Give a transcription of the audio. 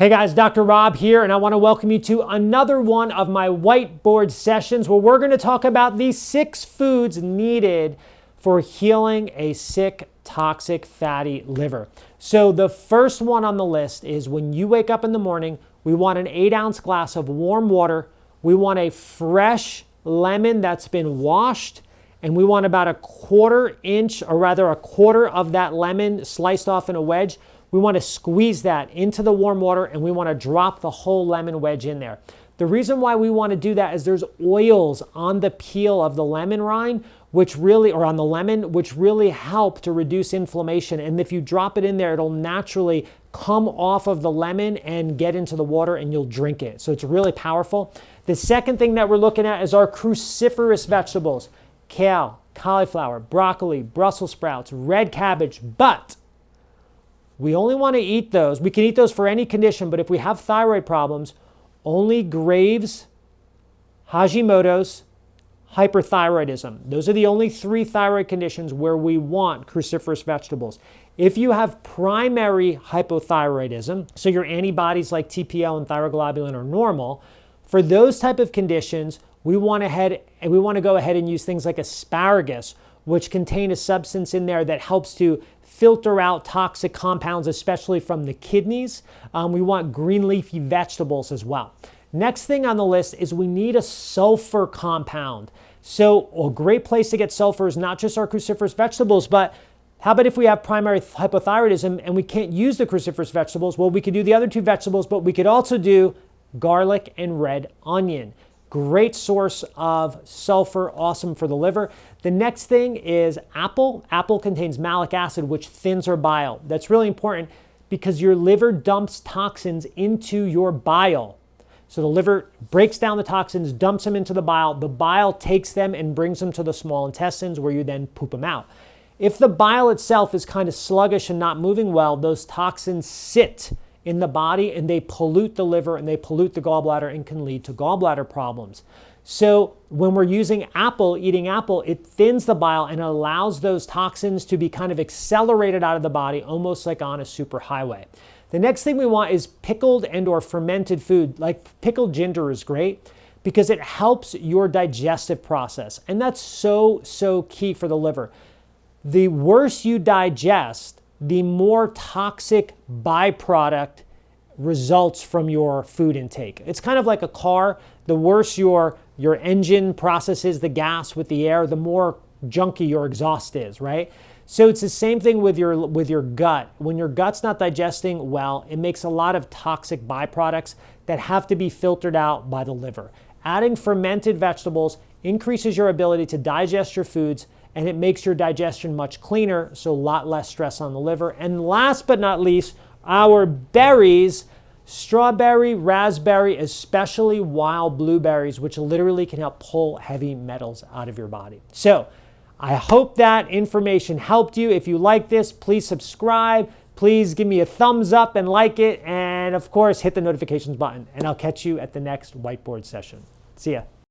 Hey guys, Dr. Rob here, and I want to welcome you to another one of my whiteboard sessions where we're going to talk about the 6 foods needed for healing a sick, toxic, fatty liver. So the first one on the list is when you wake up in the morning, we want an 8-ounce glass of warm water. We want a fresh lemon that's been washed, and we want about a quarter of that lemon sliced off in a wedge. We want to squeeze that into the warm water, and we want to drop the whole lemon wedge in there. The reason why we want to do that is there's oils on the peel of the lemon rind, on the lemon, which really help to reduce inflammation. And if you drop it in there, it'll naturally come off of the lemon and get into the water, and you'll drink it. So it's really powerful. The second thing that we're looking at is our cruciferous vegetables: kale, cauliflower, broccoli, Brussels sprouts, red cabbage. But we only want to eat those. We can eat those for any condition, but if we have thyroid problems, only Graves', Hashimoto's, hyperthyroidism. Those are the only 3 thyroid conditions where we want cruciferous vegetables. If you have primary hypothyroidism, so your antibodies like TPL and thyroglobulin are normal, for those type of conditions, we want to go ahead and use things like asparagus, which contain a substance in there that helps to filter out toxic compounds, especially from the kidneys. We want green leafy vegetables as well. Next thing on the list is we need a sulfur compound. So a great place to get sulfur is not just our cruciferous vegetables, but how about if we have primary hypothyroidism and we can't use the cruciferous vegetables? Well, we could do the other 2 vegetables, but we could also do garlic and red onion. Great source of sulfur, awesome for the liver. The next thing is apple. Apple contains malic acid, which thins our bile. That's really important because your liver dumps toxins into your bile. So the liver breaks down the toxins, dumps them into the bile. The bile takes them and brings them to the small intestines where you then poop them out. If the bile itself is kind of sluggish and not moving well, those toxins sit in the body and they pollute the liver and they pollute the gallbladder and can lead to gallbladder problems. So when we're using eating apple, it thins the bile and allows those toxins to be kind of accelerated out of the body, almost like on a superhighway. The next thing we want is pickled and or fermented food. Like pickled ginger is great because it helps your digestive process. And that's so key for the liver. The worse you digest, the more toxic byproduct results from your food intake. It's kind of like a car. The worse your engine processes the gas with the air, the more junky your exhaust is, right? So it's the same thing with your gut. When your gut's not digesting well, it makes a lot of toxic byproducts that have to be filtered out by the liver. Adding fermented vegetables increases your ability to digest your foods, and it makes your digestion much cleaner, so a lot less stress on the liver. And last but not least, our berries: strawberry, raspberry, especially wild blueberries, which literally can help pull heavy metals out of your body. So I hope that information helped you. If you like this, please subscribe. Please give me a thumbs up and like it. And of course, hit the notifications button. And I'll catch you at the next whiteboard session. See ya.